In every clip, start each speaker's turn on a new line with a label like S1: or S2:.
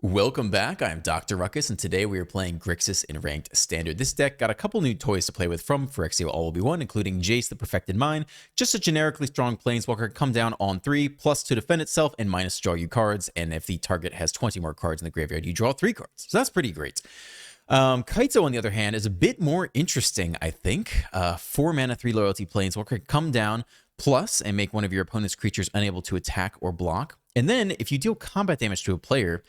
S1: Welcome back, I'm Dr. Ruckus, and today we are playing Grixis in Ranked Standard. This deck got a couple new toys to play with from Phyrexia All-Will-Be-One, including Jace the Perfected Mind, just a generically strong planeswalker, come down on 3, plus to defend itself, and minus to draw you cards, and if the target has 20 more cards in the graveyard, you draw 3 cards. So that's pretty great. Kaito, on the other hand, is a bit more interesting, I think. 4 mana, 3 loyalty planeswalker, come down, plus, and make one of your opponent's creatures unable to attack or block. And then, if you deal combat damage to a player,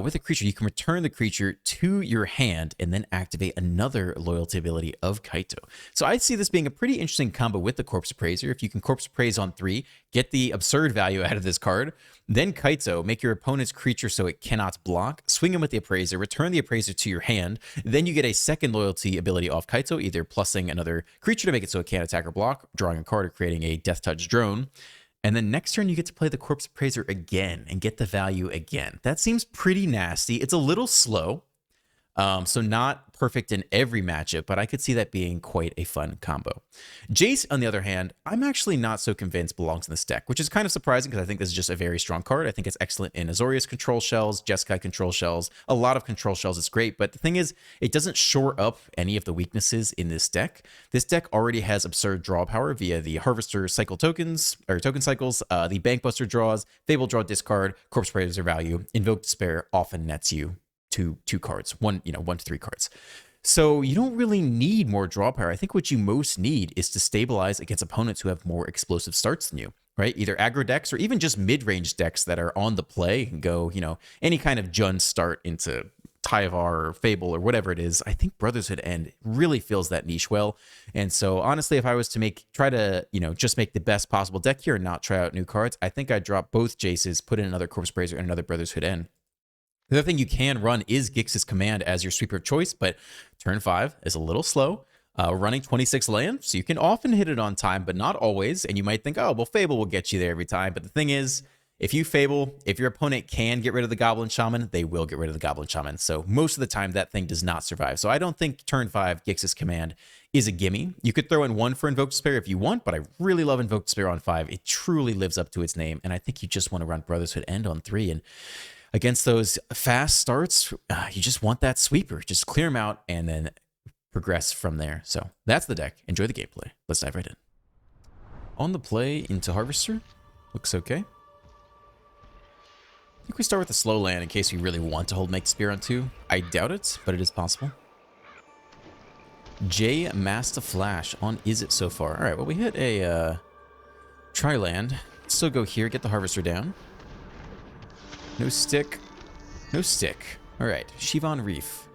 S1: with a creature, you can return the creature to your hand and then activate another loyalty ability of Kaito. So I see this being a pretty interesting combo with the Corpse Appraiser. If you can Corpse Appraise on 3, get the absurd value out of this card, then Kaito, make your opponent's creature so it cannot block, swing him with the Appraiser, return the Appraiser to your hand, then you get a second loyalty ability off Kaito, either plussing another creature to make it so it can't attack or block, drawing a card, or creating a Death Touch drone. And then next turn, you get to play the Corpse Appraiser again and get the value again. That seems pretty nasty. It's a little slow, so not perfect in every matchup, but I could see that being quite a fun combo. Jace, on the other hand, I'm actually not so convinced belongs in this deck, which is kind of surprising because I think this is just a very strong card. I think it's excellent in Azorius control shells, Jeskai control shells, a lot of control shells. It's great, but the thing is, it doesn't shore up any of the weaknesses in this deck. This deck already has absurd draw power via the Harvester cycle tokens, or token cycles, the Bankbuster draws, Fable draw discard, Corpse Appraiser value, Invoke Despair often nets you two cards, 1 to 3 cards. So you don't really need more draw power. I think what you most need is to stabilize against opponents who have more explosive starts than you, right? Either aggro decks or even just mid-range decks that are on the play and go, any kind of Jund start into Tyvar or Fable or whatever it is. I think Brotherhood End really fills that niche well. And so honestly, if I was to try to just make the best possible deck here and not try out new cards, I think I'd drop both Jaces, put in another Corpse Appraiser and another Brotherhood End. The other thing you can run is GRIXIS Command as your sweeper of choice, but turn 5 is a little slow. Running 26 land, so you can often hit it on time, but not always. And you might think, oh, well, Fable will get you there every time. But the thing is, if you Fable, if your opponent can get rid of the Goblin Shaman, they will get rid of the Goblin Shaman. So most of the time, that thing does not survive. So I don't think turn 5 GRIXIS Command is a gimme. You could throw in 1 for Invoke Despair if you want, but I really love Invoke Despair on 5. It truly lives up to its name. And I think you just want to run Brotherhood End on 3. And against those fast starts, you just want that sweeper. Just clear them out and then progress from there. So that's the deck. Enjoy the gameplay. Let's dive right in. On the play into Harvester. Looks okay. I think we start with a slow land in case we really want to hold Make Spear on 2. I doubt it, but it is possible. J Master Flash on Izzet so far. All right, well, we hit a tri-land. Let's still go here, get the Harvester down. No stick. No stick. All right. Shivan Reef.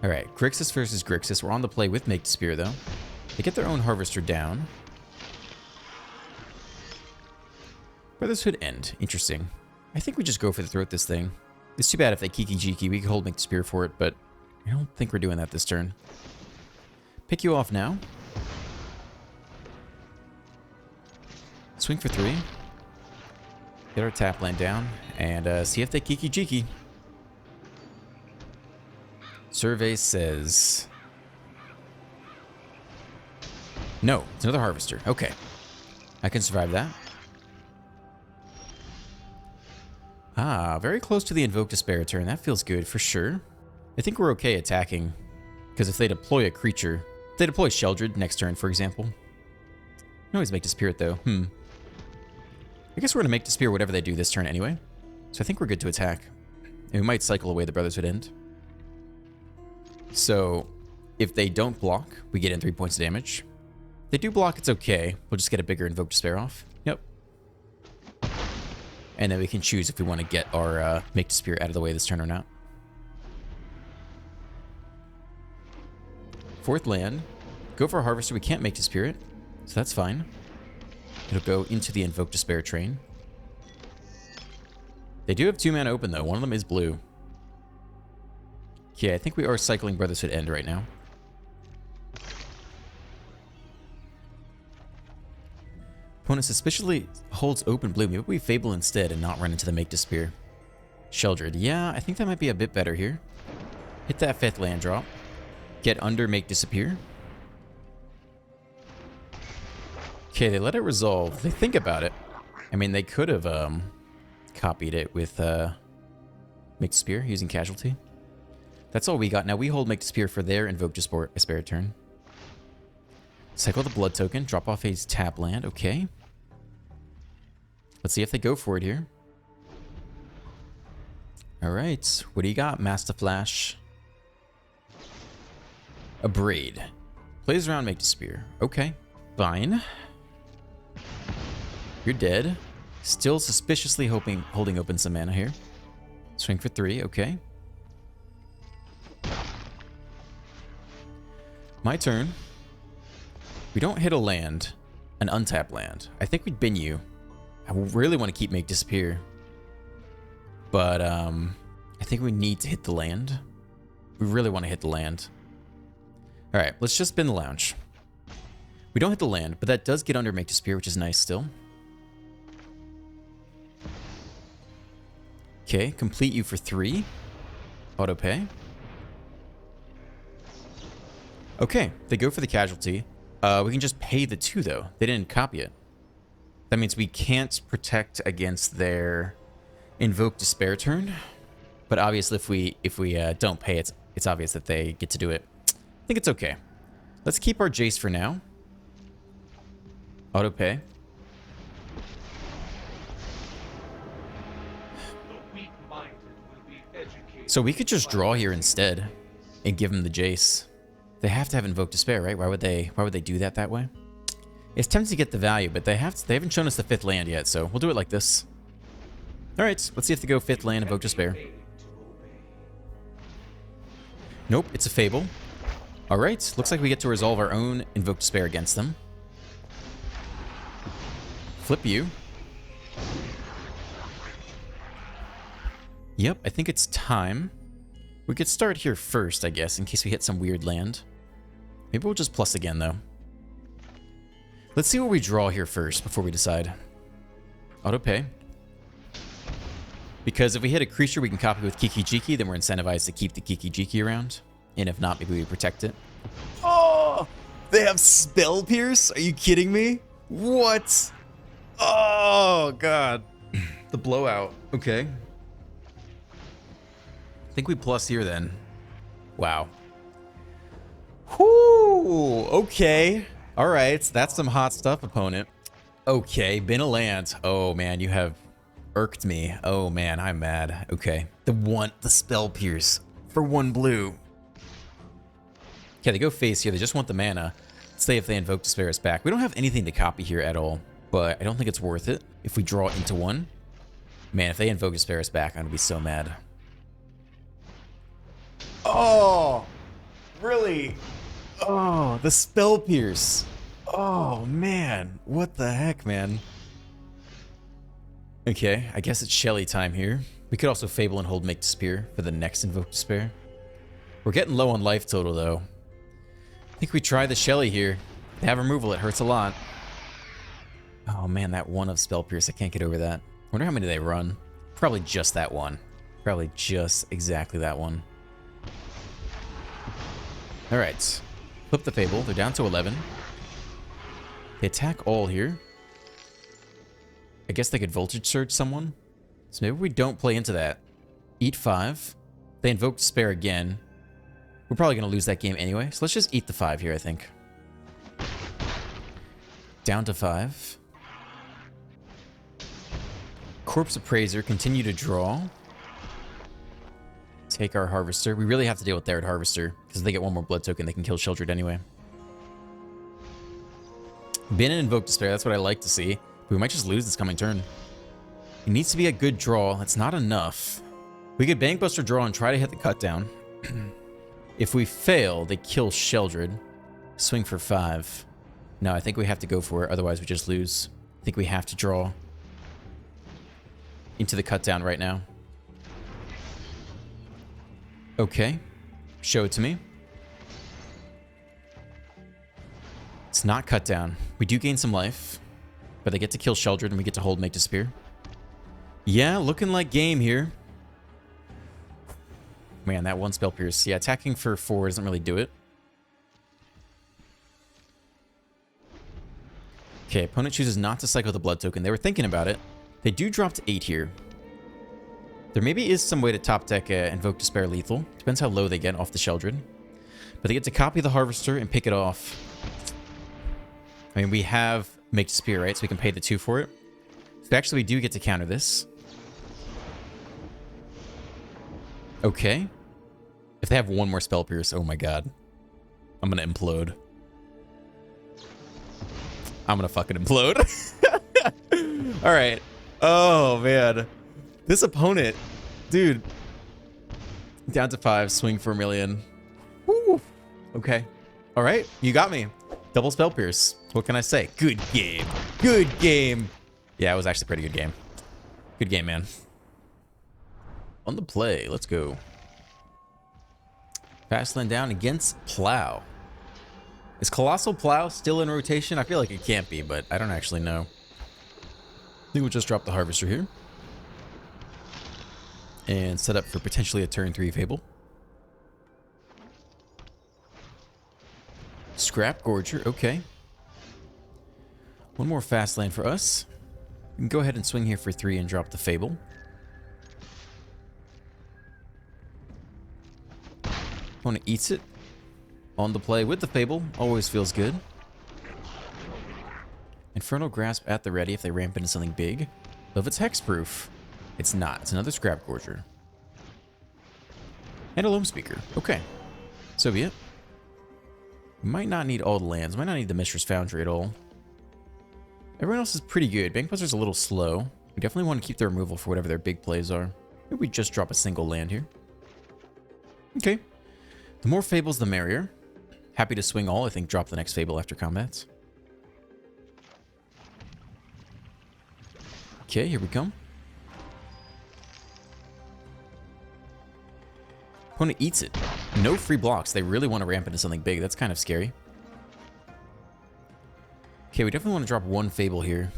S1: All right. Grixis versus Grixis. We're on the play with Make Spear, though. They get their own Harvester down. Brotherhood End. Interesting. I think we just go for the throat this thing. It's too bad if they Kiki Jiki. We could hold Make Spear for it, but I don't think we're doing that this turn. Pick you off now. Swing for 3. Get our tap land down and see if they Kiki Jiki. Survey says no. It's another Harvester. Okay. I can survive that. Very close to the Invoke Despair turn. That feels good for sure. I think we're okay attacking because if they deploy a creature, if they deploy Sheldred next turn, for example. You can always make the Spirit though. I guess we're going to make the Spear whatever they do this turn anyway. So I think we're good to attack. And we might cycle away the Brotherhood End. So if they don't block, we get in 3 points of damage. If they do block, it's okay. We'll just get a bigger Invoke Despair off. Yep. And then we can choose if we want to get our Make the Spear out of the way this turn or not. 4th land. Go for a Harvester. We can't make the Spirit, so that's fine. It'll go into the Invoke Despair train. They do have 2 mana open, though. One of them is blue. Yeah, I think we are cycling Brotherhood End right now. Opponent suspiciously holds open blue. Maybe we Fable instead and not run into the Make the Spear. Sheldred. Yeah, I think that might be a bit better here. Hit that 5th land drop. Get under Make Disappear. Okay, they let it resolve. They think about it. I mean, they could have copied it with Make Spear using Casualty. That's all we got. Now we hold Make Spear for their Invoke Despair turn. Cycle the Blood Token. Drop off a tap land. Okay. Let's see if they go for it here. Alright. What do you got? Master Flash. A Braid. Plays around Make Spear. Okay. Fine. You're dead. Still suspiciously holding open some mana here. Swing for 3. Okay. My turn. We don't hit a land, an untapped land. I think we'd bin you. I really want to keep Make Disappear. But, I think we need to hit the land. We really want to hit the land. Alright, let's just bin the lounge. We don't hit the land, but that does get under Make Disappear, which is nice still. Okay, complete you for 3. Auto pay. Okay, they go for the casualty. We can just pay the 2 though. They didn't copy it. That means we can't protect against their Invoke Despair turn. But obviously if we don't pay, it's obvious that they get to do it. I think it's okay. Let's keep our Jace for now. Auto pay. So we could just draw here instead and give them the Jace. They have to have Invoke Despair, right? Why would they do that way? It's tempting to get the value, but they haven't shown us the 5th land yet, so we'll do it like this. All right, let's see if they go 5th land, Invoke Despair. Nope, it's a Fable. All right, looks like we get to resolve our own Invoke Despair against them. Flip you. Yep, I think it's time. We could start here first, I guess, in case we hit some weird land. Maybe we'll just plus again, though. Let's see what we draw here first before we decide. Auto pay. Because if we hit a creature we can copy with Kiki Jiki, then we're incentivized to keep the Kiki Jiki around. And if not, maybe we protect it. Oh! They have Spell Pierce? Are you kidding me? What? Oh, God. The blowout. Okay. I think we plus here then. Wow. Whoo! Okay. All right. That's some hot stuff, opponent. Okay. Bin a land. Oh, man. You have irked me. Oh, man. I'm mad. Okay. The Spell Pierce for 1 blue. Okay, they go face here. They just want the mana. Let's say if they Invoke Despair us back. We don't have anything to copy here at all, but I don't think it's worth it if we draw into 1. Man, if they Invoke Despair us back, I'm going to be so mad. Oh, really? Oh, the Spell Pierce. Oh, man. What the heck, man? Okay, I guess it's Shelly time here. We could also Fable and hold Make Despair for the next Invoke Despair. We're getting low on life total, though. I think we try the Shelly here. They have removal. It hurts a lot. Oh, man, that 1 of Spell Pierce. I can't get over that. I wonder how many they run. Probably just that 1. Probably just exactly that 1. All right. Flip the Fable. They're down to 11. They attack all here. I guess they could Voltage Surge someone. So maybe we don't play into that. Eat 5. They Invoke Despair again. We're probably going to lose that game anyway. So let's just eat the 5 here, I think. Down to 5. Corpse Appraiser. Continue to draw. Take our Harvester. We really have to deal with their Harvester, because if they get 1 more blood token, they can kill Sheoldred anyway. Bin and Invoke Despair, that's what I like to see. We might just lose this coming turn. It needs to be a good draw. That's not enough. We could Bankbuster draw and try to hit the cut down. If we fail, they kill Sheoldred. Swing for 5. No, I think we have to go for it, otherwise we just lose. I think we have to draw into the cut down right now. Okay. Show it to me. It's not cut down. We do gain some life, but they get to kill Sheoldred and we get to hold Make Despair. Yeah, looking like game here. Man, that 1 Spell Pierce. Yeah, attacking for 4 doesn't really do it. Okay, opponent chooses not to cycle the blood token. They were thinking about it. They do drop to 8 here. There maybe is some way to top deck Invoke Despair lethal. Depends how low they get off the Sheldred. But they get to copy the Harvester and pick it off. I mean, we have Make Spear, right? So we can pay the 2 for it. So actually, we do get to counter this. Okay. If they have one more Spell Pierce, oh my god. I'm gonna implode. I'm gonna fucking implode. Alright. Oh, man. This opponent, dude. Down to 5, swing for a million. Woo. Okay. Alright, you got me. Double Spell Pierce. What can I say? Good game. Good game. Yeah, it was actually a pretty good game. Good game, man. On the play, let's go. Fastland down against Plow. Is Colossal Plow still in rotation? I feel like it can't be, but I don't actually know. I think we'll just drop the Harvester here. And set up for potentially a turn 3 Fable. Scrap Gorger, okay. One more fast land for us. We can go ahead and swing here for 3 and drop the Fable. Opponent eats it. On the play with the Fable. Always feels good. Infernal Grasp at the ready if they ramp into something big. But if it's hexproof, it's not. It's another Scrap Gorger. And a Loam Speaker. Okay. So be it. We might not need all the lands. Might not need the Mistress Foundry at all. Everyone else is pretty good. Bankbusters a little slow. We definitely want to keep the removal for whatever their big plays are. Maybe we just drop a single land here. Okay. The more Fables, the merrier. Happy to swing all. I think drop the next Fable after combat. Okay, here we come. Opponent eats it. No free blocks. They really want to ramp into something big. That's kind of scary. Okay, we definitely want to drop one Fable here.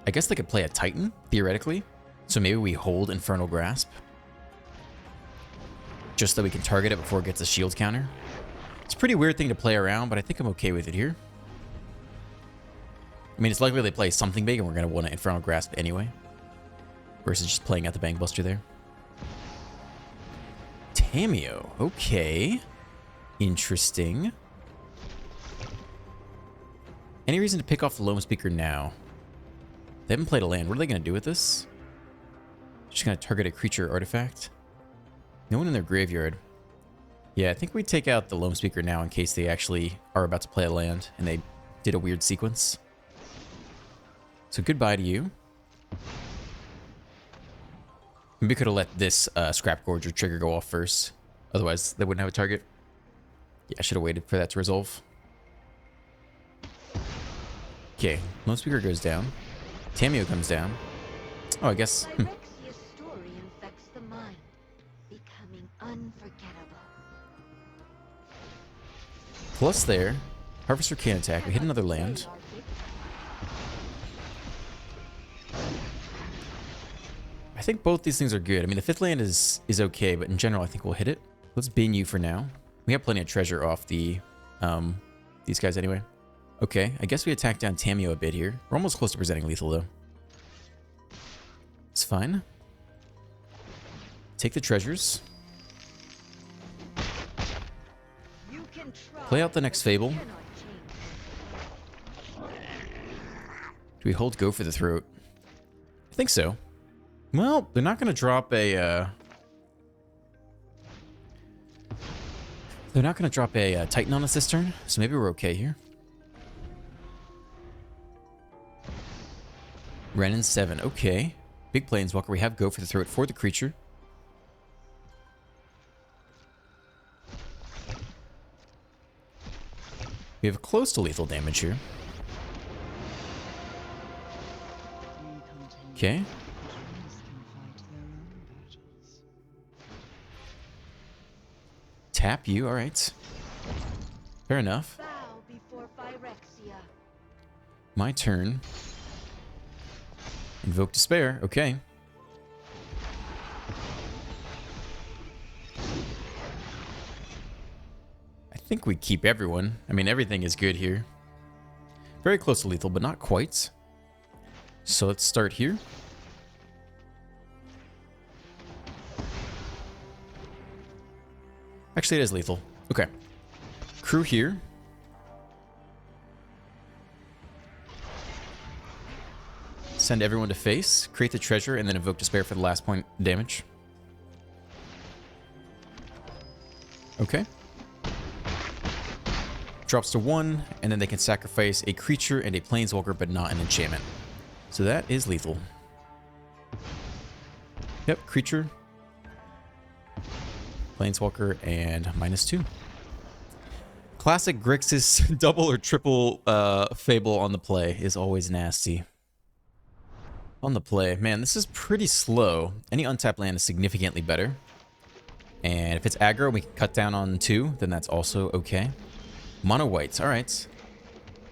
S1: I guess they could play a Titan, theoretically. So maybe we hold Infernal Grasp. Just so we can target it before it gets a shield counter. It's a pretty weird thing to play around, but I think I'm okay with it here. I mean, it's likely they play something big and we're going to want to Infernal Grasp anyway. Versus just playing out the Bankbuster there. Tameo. Okay. Interesting. Any reason to pick off the Loam Speaker now? They haven't played a land. What are they going to do with this? Just going to target a creature or artifact? No one in their graveyard. Yeah, I think we take out the Loam Speaker now in case they actually are about to play a land and they did a weird sequence. So goodbye to you. Maybe could have let this Scrap Gorger trigger go off first. Otherwise, they wouldn't have a target. Yeah, I should have waited for that to resolve. Okay, Loam Speaker goes down. Tameo comes down. Oh, I guess...
S2: Phyrexia's story infects the mind, becoming unforgettable.
S1: Plus there. Harvester can't attack. We hit another land. I think both these things are good. I mean, the 5th land is okay, but in general, I think we'll hit it. Let's bin you for now. We have plenty of treasure off the these guys anyway. Okay, I guess we attack down Tameo a bit here. We're almost close to presenting lethal, though. It's fine. Take the treasures. Play out the next Fable. Do we hold Go for the Throat? I think so. Well, they're not going to drop a... They're not going to drop a Titan on us this turn, so maybe we're okay here. Renin 7, okay. Big Planeswalker, we have Go for the Throat for the creature. We have close to lethal damage here. Okay. Tap you, alright. Fair enough.
S2: Bow before Phyrexia.
S1: My turn. Invoke Despair, okay. I think we keep everyone. I mean, everything is good here. Very close to lethal, but not quite. So let's start here. Actually, it is lethal. Okay. Crew here. Send everyone to face. Create the treasure, and then invoke despair for the last point damage. Okay. Drops to 1, and then they can sacrifice a creature and a planeswalker, but not an enchantment. So that is lethal. Yep, creature, planeswalker, and -2. Classic Grixis double or triple Fable on the play is always nasty. On the play, man, this is pretty slow. Any untapped land is significantly better. And if it's aggro, we can cut down on 2, then that's also okay. Mono whites, alright.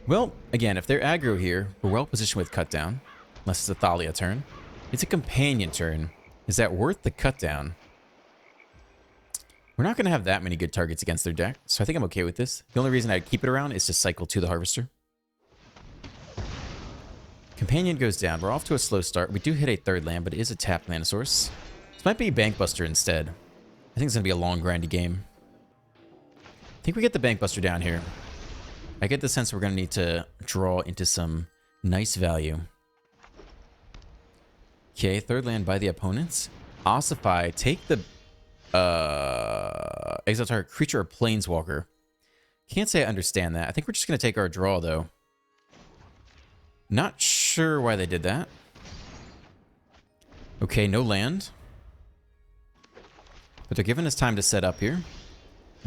S1: Well, again, if they're aggro here, we're well positioned with cut down. Unless it's a Thalia turn. It's a companion turn. Is that worth the cut down? We're not going to have that many good targets against their deck, so I think I'm okay with this. The only reason I'd keep it around is to cycle to the Harvester. Companion goes down. We're off to a slow start. We do hit a 3rd land, but it is a tapped mana source. This might be Bankbuster instead. I think it's going to be a long, grindy game. I think we get the Bankbuster down here. I get the sense we're going to need to draw into some nice value. Okay, 3rd land by the opponents. Ossify, take the exile target creature or planeswalker. Can't say I understand that. I think we're just going to take our draw, though. Not sure why they did that. Okay, no land. But they're giving us time to set up here.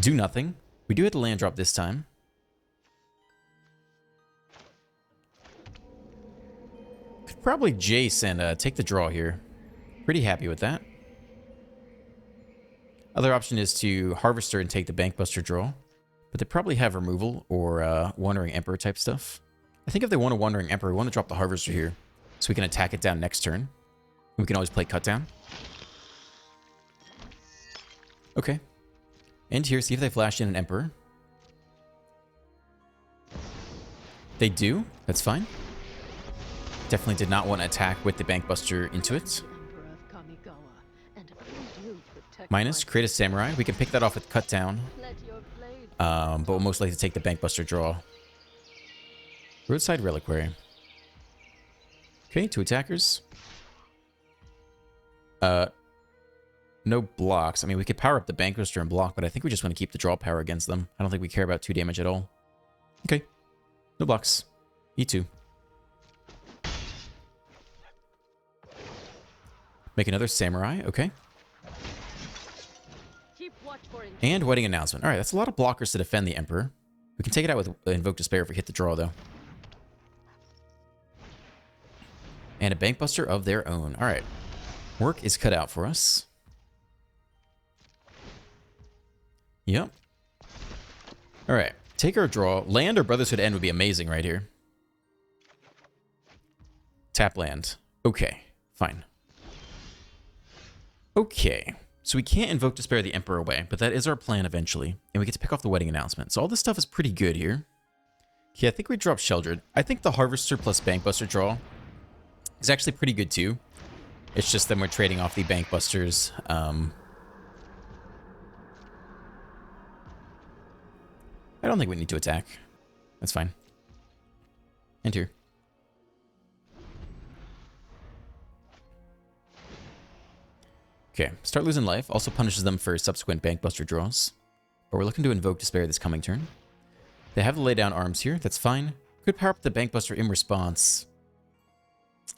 S1: Do nothing. We do hit the land drop this time. Could probably Jace and take the draw here. Pretty happy with that. Other option is to Harvester and take the Bankbuster draw. But they probably have removal or Wandering Emperor type stuff. I think if they want a Wandering Emperor, we want to drop the Harvester here. So we can attack it down next turn. We can always play cut down. Okay. End here, see if they flash in an Emperor. They do. That's fine. Definitely did not want to attack with the Bankbuster into it. Minus, create a Samurai. We can pick that off with cut down. But we'll most likely take the Bankbuster draw. Roadside Reliquary. Okay, 2 attackers. No blocks. I mean, we could power up the Bankbuster and block, but I think we just want to keep the draw power against them. I don't think we care about 2 damage at all. Okay. No blocks. E2. Make another Samurai. Okay. And Wedding Announcement. Alright, that's a lot of blockers to defend the Emperor. We can take it out with Invoke Despair if we hit the draw, though. And a Bankbuster of their own. Alright. Work is cut out for us. Yep. Alright. Take our draw. Land or Brotherhood End would be amazing right here. Tap land. Okay. Fine. Okay. So we can't Invoke Despair the Emperor away, but that is our plan eventually. And we get to pick off the Wedding Announcement. So all this stuff is pretty good here. Okay, I think we drop Sheldred. I think the Harvester plus Bankbuster draw is actually pretty good too. It's just that we're trading off the Bankbusters. I don't think we need to attack. That's fine. Enter. Okay, start losing life. Also punishes them for subsequent Bankbuster draws. But we're looking to Invoke Despair this coming turn. They have the lay down arms here. That's fine. Could power up the Bankbuster in response.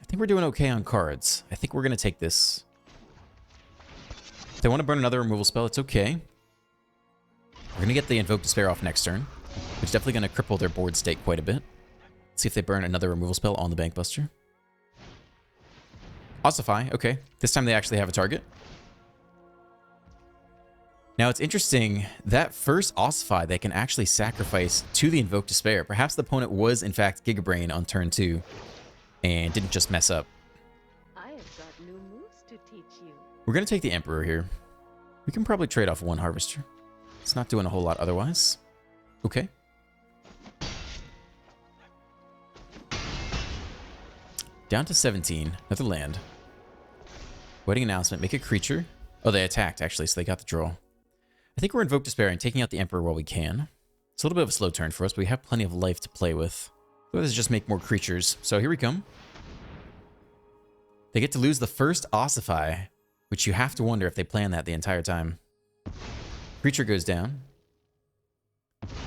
S1: I think we're doing okay on cards. I think we're going to take this. If they want to burn another removal spell, it's okay. We're going to get the Invoke Despair off next turn, which is definitely going to cripple their board state quite a bit. Let's see if they burn another removal spell on the Bankbuster. Ossify, okay. This time they actually have a target. Now it's interesting, that first Ossify they can actually sacrifice to the Invoke Despair. Perhaps the opponent was in fact Gigabrain on turn 2 and didn't just mess up.
S2: I have got new moves to teach you.
S1: We're going to take the Emperor here. We can probably trade off 1 Harvester. It's not doing a whole lot otherwise. Okay. Down to 17. Another land. Wedding Announcement. Make a creature. Oh, they attacked, actually, so they got the draw. I think we're Invoke Despair and taking out the Emperor while we can. It's a little bit of a slow turn for us, but we have plenty of life to play with. Let's just make more creatures. So here we come. They get to lose the first Ossify, which you have to wonder if they plan that the entire time. Creature goes down.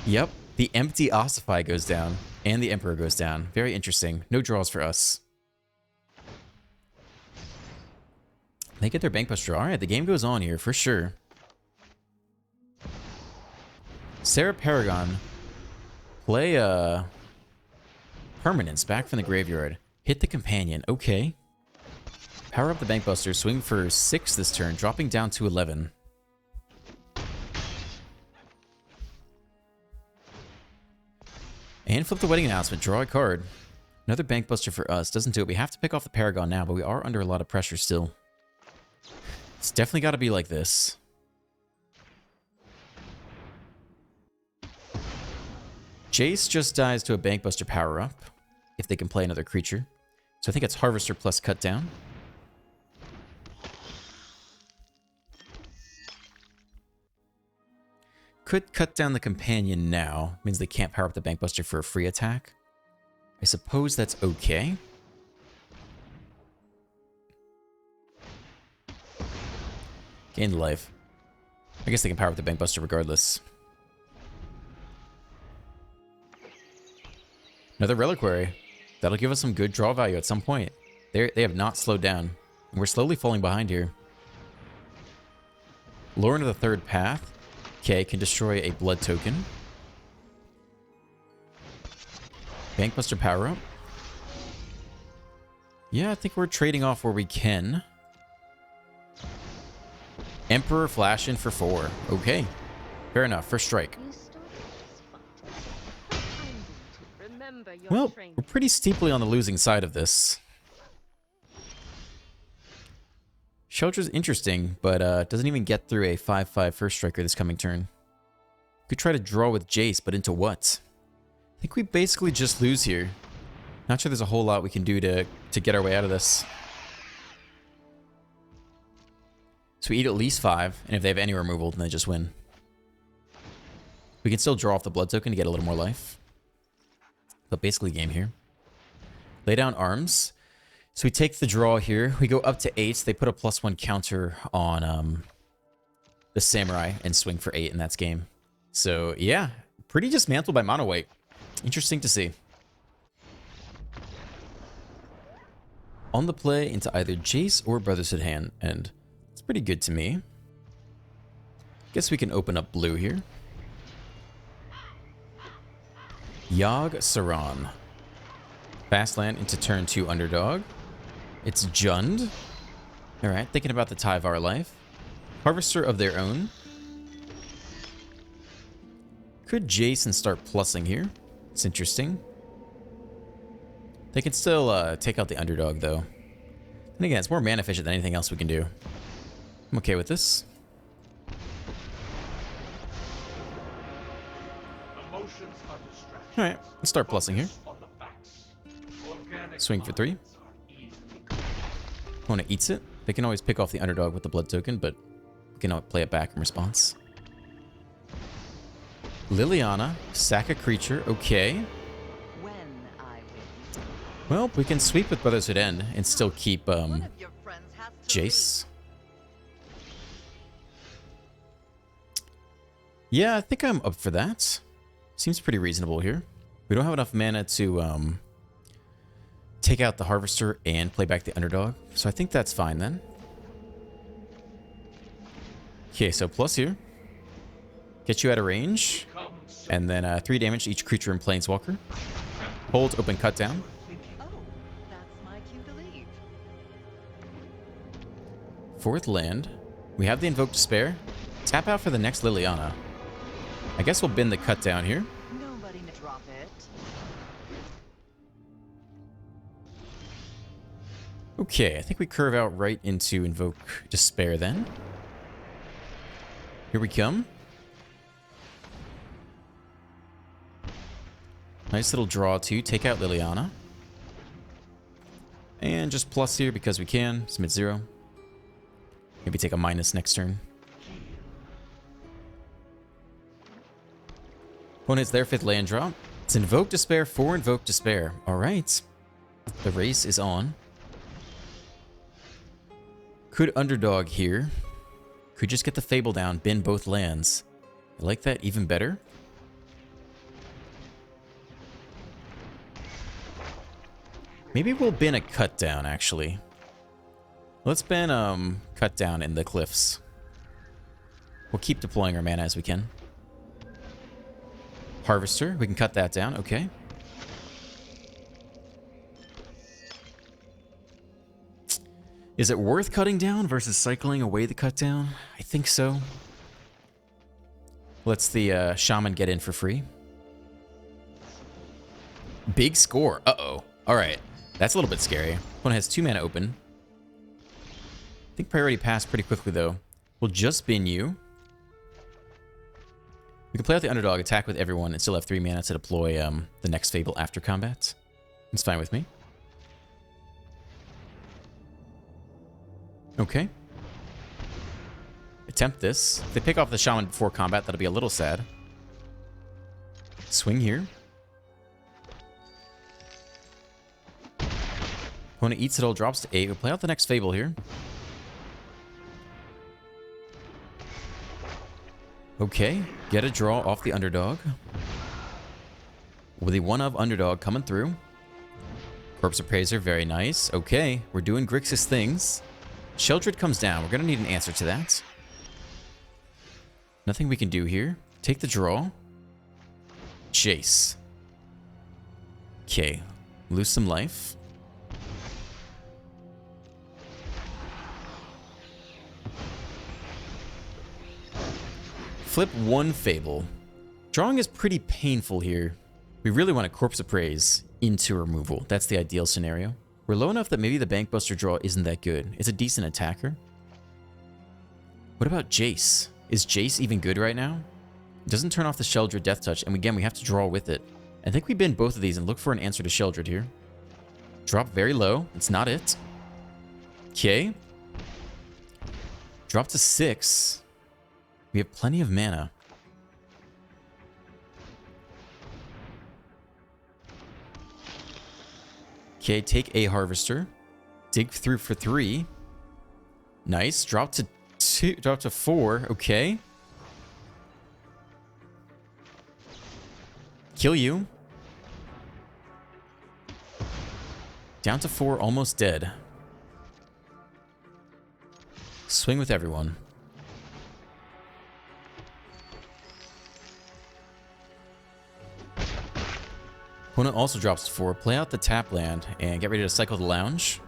S1: Yep, the empty Ossify goes down, and the Emperor goes down. Very interesting. No draws for us. They get their Bankbuster. Alright, the game goes on here, for sure. Sarah Paragon. Play Permanence back from the graveyard. Hit the Companion. Okay. Power up the Bankbuster. Swing for 6 this turn, dropping down to 11. And flip the Wedding Announcement. Draw a card. Another Bankbuster for us. Doesn't do it. We have to pick off the Paragon now, but we are under a lot of pressure still. It's definitely got to be like this. Jace just dies to a Bankbuster power-up, if they can play another creature. So I think it's Harvester plus Cut Down. Could cut down the Companion now. Means they can't power up the Bankbuster for a free attack. I suppose that's okay. Gain the life. I guess they can power up the Bankbuster regardless. Another Reliquary. That'll give us some good draw value at some point. They have not slowed down. And we're slowly falling behind here. Lorn of the Third Path. Okay, can destroy a blood token. Bankbuster power up. Yeah, I think we're trading off where we can. Emperor flash in for 4. Okay. Fair enough. First strike. Well, we're pretty steeply on the losing side of this. Shelter's interesting, but doesn't even get through a 5/5 first striker this coming turn. Could try to draw with Jace, but into what? I think we basically just lose here. Not sure there's a whole lot we can do to get our way out of this. So we eat at least 5, and if they have any removal, then they just win. We can still draw off the blood token to get a little more life. But basically game here. Lay down arms. So we take the draw here. We go up to 8. They put a +1 counter on the Samurai and swing for 8, and that's game. So yeah, pretty dismantled by mono white. Interesting to see. On the play into either Jace or Brotherhood hand, and it's pretty good to me. Guess we can open up blue here. Yogg Saron. Fastland into turn 2 underdog. It's Jund. Alright, thinking about the Tyvar life. Harvester of their own. Could Jason start plussing here? It's interesting. They can still take out the underdog, though. And again, it's more mana efficient than anything else we can do. I'm okay with this. Alright, let's start plussing here. Swing for 3. Opponent eats it. They can always pick off the underdog with the blood token, but we can play it back in response. Liliana, sack a creature, okay. Well, we can sweep with Brotherhood End and still keep Jace. Yeah, I think I'm up for that. Seems pretty reasonable here. We don't have enough mana to take out the Harvester and play back the underdog, so I think that's fine then. Okay, so plus here. Get you out of range. And then 3 damage to each creature in Planeswalker. Hold, open, cut down.
S2: Oh, that's my cue to leave.
S1: 4th land. We have the Invoke Despair. Tap out for the next Liliana. I guess we'll bin the cut down here.
S2: Nobody to drop it.
S1: Okay, I think we curve out right into Invoke Despair then. Here we come. Nice little draw to take out Liliana. And just plus here because we can. Submit 0. Maybe take a minus next turn. Opponent hits their 5th land drop. It's Invoke Despair, 4 Invoke Despair. Alright. The race is on. Could underdog here. Could just get the Fable down, bin both lands. I like that even better. Maybe we'll bin a cut down, actually. Let's bin cut down in the cliffs. We'll keep deploying our mana as we can. Harvester, we can cut that down, okay. Is it worth cutting down versus cycling away the cut down? I think so. Let's the shaman get in for free. Big score. Uh-oh. All right. That's a little bit scary. Opponent has 2 mana open. I think priority passed pretty quickly, though. We'll just bin you. We can play out the underdog, attack with everyone, and still have 3 mana to deploy the next Fable after combat. It's fine with me. Okay. Attempt this. If they pick off the shaman before combat, that'll be a little sad. Swing here. Opponent eats it all, drops to 8. We'll play out the next Fable here. Okay, get a draw off the underdog. With the 1-of underdog coming through. Corpse Appraiser, very nice. Okay, we're doing GRIXIS things. Sheldred comes down. We're going to need an answer to that. Nothing we can do here. Take the draw. Chase. Okay, lose some life. Flip 1 Fable. Drawing is pretty painful here. We really want to Corpse Appraise into removal. That's the ideal scenario. We're low enough that maybe the Bankbuster draw isn't that good. It's a decent attacker. What about Jace? Is Jace even good right now? It doesn't turn off the Sheldred Death Touch, and again, we have to draw with it. I think we bin both of these and look for an answer to Sheldred here. Drop very low. It's not it. Okay. Drop to 6. We have plenty of mana. Okay, take a Harvester. Dig through for 3. Nice. Drop to 2. Drop to 4. Okay. Kill you. Down to 4, almost dead. Swing with everyone. Opponent also drops to 4. Play out the tap land and get ready to cycle the lounge.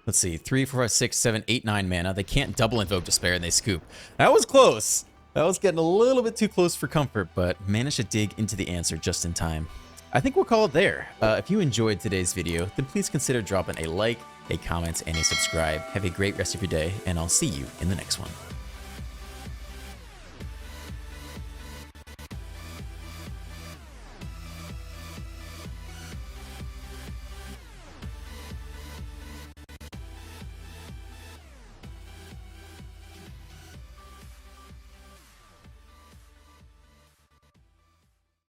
S1: Let's see. 3, 4, 5, 6, 7, 8, 9 mana. They can't double Invoke Despair and they scoop. That was close. That was getting a little bit too close for comfort, but managed to dig into the answer just in time. I think we'll call it there. If you enjoyed today's video, then please consider dropping a like, a comment, and a subscribe. Have a great rest of your day, and I'll see you in the next one.